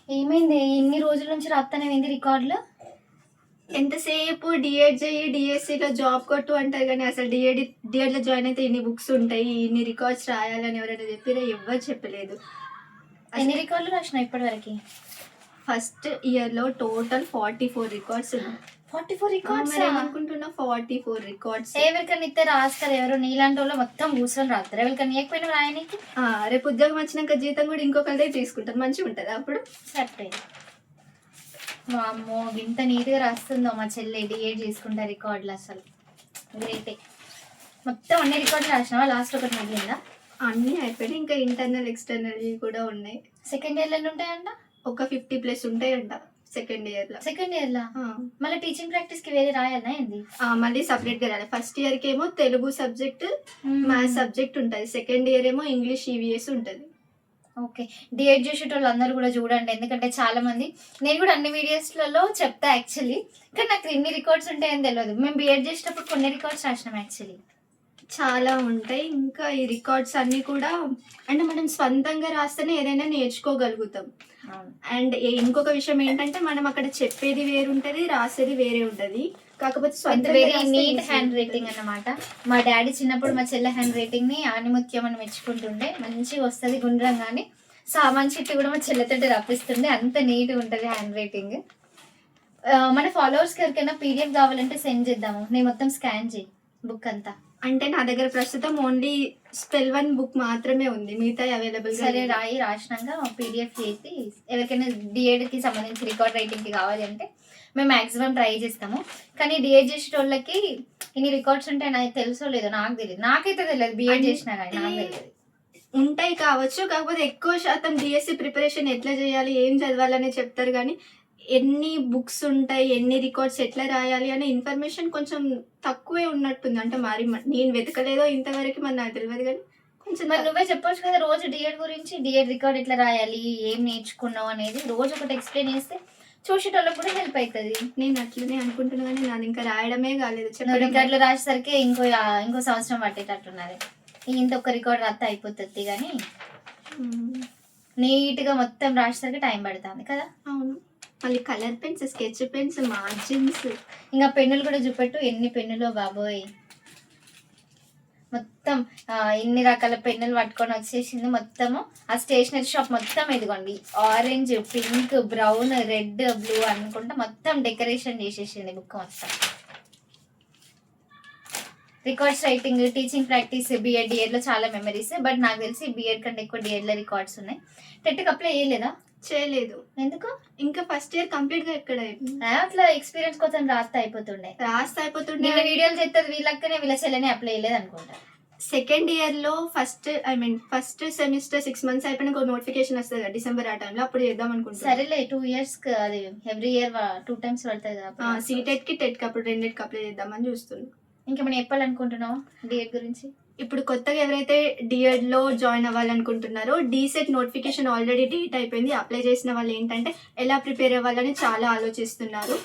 ఏమైంది? ఇన్ని రోజుల నుంచి రాస్తానే ఏంది రికార్డులు? ఎంతసేపు డిఎడ్ చేయి, డిఎస్సిలో జాబ్ కొట్టు అంటారు కానీ అసలు డిఎడ్లో జాయిన్ అయితే ఇన్ని బుక్స్ ఉంటాయి, ఇన్ని రికార్డ్స్ రాయాలని ఎవరైనా చెప్పినా ఎవ్వరు చెప్పలేదు. ఎన్ని రికార్డులు రాసినావు ఇప్పటివరకు? ఫస్ట్ ఇయర్లో టోటల్ 44 రికార్డ్స్ ఉన్నాయి. 44 రికార్డ్స్ అనుకుంటున్నా. 44 రికార్డ్స్. ఎవరికన్నా ఇస్తే రాస్తారు, ఎవరో నీలాంటి వాళ్ళు మొత్తం కూర్చొని రాస్తారు. ఎవరికన్నా ఇవ్వకపోయినా రాయనికి రేపు ఉద్యోగం వచ్చినాక జీతం కూడా ఇంకొకరిదే తీసుకుంటారు, మంచిగా ఉంటుంది అప్పుడు. సరిపోయింది. అమ్మో ఇంత నీట్గా రాస్తుందో మా చెల్లి డిఏడ్ చేసుకుంటా రికార్డులు, అసలు గ్రేటే. మొత్తం అన్ని రికార్డులు రాసినావా? లాస్ట్ ఒకటి మిగిలిందా? అన్నీ అయిపోయినాయి, ఇంకా ఇంటర్నల్ ఎక్స్టర్నల్ కూడా ఉన్నాయి. సెకండ్ ఇయర్లో ఎన్ని ఉంటాయంట? ఒక 50+ ఉంటాయంట సెకండ్ ఇయర్లో. సెకండ్ ఇయర్లో మళ్ళీ టీచింగ్ ప్రాక్టీస్కి వేరే రాయాలనా ఏంది? మళ్ళీ సపరేట్గా రాయాలి. ఫస్ట్ ఇయర్కి ఏమో తెలుగు సబ్జెక్ట్, మ్యాథ్స్ సబ్జెక్ట్ ఉంటుంది. సెకండ్ ఇయర్ ఏమో ఇంగ్లీష్ ఈవీఎస్ ఉంటుంది. ఓకే, డిఎడ్ చేసేటోళ్ళు అందరూ కూడా చూడండి, ఎందుకంటే చాలా మంది, నేను కూడా అన్ని వీడియోస్లలో చెప్తా యాక్చువల్లీ, కానీ నాకు ఇన్ని రికార్డ్స్ ఉంటాయని తెలియదు. మేము బిఎడ్ చేసేటప్పుడు కొన్ని రికార్డ్స్ రాసినాం యాక్చువల్లీ. చాలా ఉంటాయి. ఇంకా ఈ రికార్డ్స్ అన్నీ కూడా అంటే మనం స్వంతంగా రాస్తేనే ఏదైనా నేర్చుకోగలుగుతాం. అండ్ ఇంకొక విషయం ఏంటంటే మనం అక్కడ చెప్పేది వేరు ఉంటుంది, రాసేది వేరే ఉంటుంది. కాకపోతే వెరీ నీట్ హ్యాండ్ రైటింగ్ అన్నమాట. మా డాడీ చిన్నప్పుడు మా చెల్లె హ్యాండ్ రైటింగ్ ని ఆనిముత్యం అని మెచ్చుకుంటుండే. మంచిగా వస్తుంది గుండ్రంగానే. సామాన్ చిట్టి కూడా మా చెల్లెతోటి రప్పిస్తుండే, అంత నీట్గా ఉంటుంది హ్యాండ్ రైటింగ్. మన ఫాలోవర్స్కి ఎవరికైనా పీడిఎఫ్ కావాలంటే సెండ్ చేద్దాము, నేను మొత్తం స్కాన్ చేయి బుక్ అంతా. అంటే నా దగ్గర ప్రస్తుతం ఓన్లీ స్పెల్ 1 బుక్ మాత్రమే ఉంది, మిగతా అవైలబుల్. సరే రాసినాక పీడిఎఫ్ చేసి ఎవరికైనా డిఎడ్కి సంబంధించి రికార్డ్ రైటింగ్కి కావాలి అంటే మేము మ్యాక్సిమం ట్రై చేస్తాము. కానీ డిఎడ్ చేసేటోళ్ళకి ఇన్ని రికార్డ్స్ ఉంటాయి, నాకు తెలుసో లేదో నాకు తెలియదు. నాకైతే తెలియదు, బిఎడ్ చేసినా కానీ నాకు తెలియదు. ఉంటాయి కావచ్చు, కాకపోతే ఎక్కువ శాతం డిఎస్సి ప్రిపరేషన్ ఎట్లా చేయాలి, ఏం చదవాలని చెప్తారు. కానీ ఎన్ని బుక్స్ ఉంటాయి, ఎన్ని రికార్డ్స్ ఎట్లా రాయాలి అనే ఇన్ఫర్మేషన్ కొంచెం తక్కువే ఉన్నట్టుంది. అంటే మరి నేను వెతకలేదో ఇంతవరకు మరి నాకు తెలియదు, కానీ కొంచెం. మరి నువ్వే చెప్పొచ్చు కదా రోజు డిఎడ్ గురించి, డిఎడ్ రికార్డ్ ఎట్లా రాయాలి, ఏం నేర్చుకున్నావు అనేది రోజు ఒకటి ఎక్స్ప్లెయిన్ చేస్తే చూసేటోళ్ళకి కూడా హెల్ప్ అవుతుంది. నేను అట్లనే అనుకుంటున్నా, కానీ నాది ఇంకా రాయడమే కాలేదు. రికార్డులు రాసేసరికి ఇంకో సంవత్సరం పట్టేటట్టున్నది. ఇంత ఒక రికార్డ్ రాస్తే అయిపోతుంది, కానీ నీట్గా మొత్తం రాసేసరికి టైం పడుతుంది కదా. అవును. మళ్ళీ colour pens, sketch pens, margins, ఇంకా పెన్నులు కూడా చూపెట్టు, ఎన్ని పెన్నులో బాబోయ్. మొత్తం ఇన్ని రకాల పెన్నులు పట్టుకొని వచ్చేసింది. మొత్తము ఆ స్టేషనరీ షాప్ మొత్తం ఇదిగోండి, orange, pink, brown, red, blue అనుకుంటా మొత్తం డెకరేషన్ చేసేసింది బుక్ మొత్తం. Records writing, teaching practice, BEd, డిఎడ్లో చాలా మెమరీస్. బట్ నాకు తెలిసి బిఎడ్ కంటే ఎక్కువ డిఎడ్లో రికార్డ్స్ ఉన్నాయి. టెట్కి అప్లై చేయలేదా? చేయలేదు. ఎందుకు? ఇంకా ఫస్ట్ ఇయర్ కంప్లీట్ గా ఎక్కడ అట్లా ఎక్స్పీరియన్స్ కోసం రాస్తే అయిపోతుండే. వీడియోలు చేస్తారు వీళ్ళక్కనే, వీళ్ళ సెల్లనే అప్లై చేయలేదు అనుకుంటా. సెకండ్ ఇయర్ లో ఫస్ట్ సెమిస్టర్ 6 months అయిపోయినా ఒక నోటిఫికేషన్ వస్తుంది కదా డిసెంబర్, ఆ టైంలో అప్పుడు చేద్దాం అనుకుంటా. సరేలే 2 years అది ఎవ్రీ ఇయర్ 2 times పడుతుంది కదా. సీటెట్ కి టెట్ కి అప్పుడు రెండింటికి అప్లై చేద్దామని చూస్తున్నాం. ఇంకేమైనా చెప్పాలనుకుంటున్నావా డిఎడ్ గురించి? ఇప్పుడు కొత్తగా ఎవరైతే డిఎడ్ లో జాయిన్ అవ్వాలనుకుంటున్నారో డీసెట్ నోటిఫికేషన్ ఆల్రెడీ డేట్ అయిపోయింది. అప్లై చేసిన వాళ్ళు ఏంటంటే ఎలా ప్రిపేర్ అవ్వాలని చాలా ఆలోచిస్తున్నారు.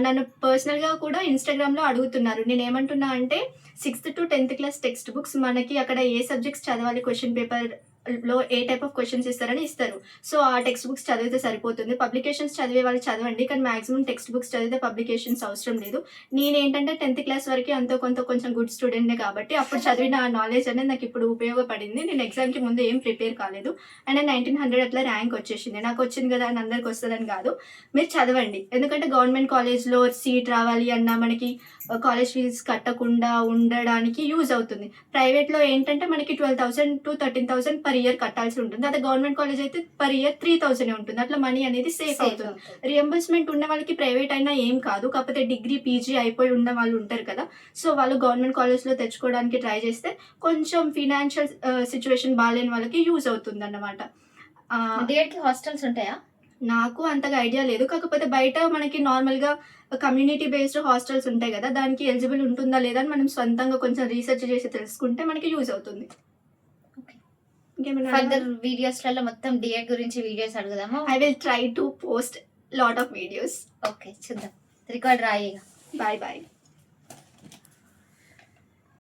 నన్ను పర్సనల్గా కూడా ఇన్స్టాగ్రామ్లో అడుగుతున్నారు. నేను ఏమంటున్నా అంటే 6th to 10th class text books మనకి అక్కడ ఏ సబ్జెక్ట్స్ చదవాలి, క్వశ్చన్ పేపర్ లో ఏ టైప్ ఆఫ్ క్వశ్చన్స్ ఇస్తారని ఇస్తారు. సో ఆ టెక్స్ట్ బుక్స్ చదివితే సరిపోతుంది. పబ్లికేషన్స్ చదివే వాళ్ళు చదవండి, కానీ మాక్సిమం టెక్స్ట్ బుక్స్ చదివితే పబ్లికేషన్స్ అవసరం లేదు. నేనేంటంటే 10th క్లాస్ వరకు అంతో కొంచెం గుడ్ స్టూడెంట్నే కాబట్టి అప్పుడు చదివిన ఆ నాలెడ్జ్ అనేది నాకు ఇప్పుడు ఉపయోగపడింది. నేను ఎగ్జామ్కి ముందు ఏం ప్రిపేర్ కాలేదు, అండ్ 1900 అట్లా ర్యాంక్ వచ్చేసింది. నాకు వచ్చింది కదా అని అందరికి వస్తుందని కాదు, మీరు చదవండి. ఎందుకంటే గవర్నమెంట్ కాలేజ్లో సీట్ రావాలి అన్నా మనకి కాలేజ్ ఫీజు కట్టకుండా ఉండడానికి యూజ్ అవుతుంది. ప్రైవేట్లో ఏంటంటే మనకి 12,000 to 13,000 per year కట్టాల్సి ఉంటుంది. అదే గవర్నమెంట్ కాలేజ్ అయితే per year 3,000 ఉంటుంది. అట్లా మనీ అనేది సేఫ్ అవుతుంది. రియంబర్స్మెంట్ ఉన్న వాళ్ళకి ప్రైవేట్ అయినా ఏం కాదు, కాకపోతే డిగ్రీ పీజీ అయిపోయి ఉన్న వాళ్ళు ఉంటారు కదా, సో వాళ్ళు గవర్నమెంట్ కాలేజ్లో తెచ్చుకోవడానికి ట్రై చేస్తే కొంచెం ఫినాన్షియల్ సిచ్యువేషన్ బాగాలేని వాళ్ళకి యూజ్ అవుతుంది అన్నమాట. డిఎడ్కి హాస్టల్స్ ఉంటాయా? నాకు అంతగా ఐడియా లేదు, కాకపోతే బయట మనకి నార్మల్గా కమ్యూనిటీ బేస్డ్ హాస్టల్స్ ఉంటాయి కదా, దానికి ఎలిజిబుల్ ఉంటుందా లేదా అని మనం సొంతంగా కొంచెం రీసెర్చ్ చేసి తెలుసుకుంటే మనకి యూజ్ అవుతుంది. ఫర్దర్ వీడియోస్లలో మొత్తం డిఎడ్ గురించి వీడియోస్ అడుగుదాము. I will try to post lot of videos. Okay, చూద్దాం. రికార్డ్ రాయేగా. Bye bye.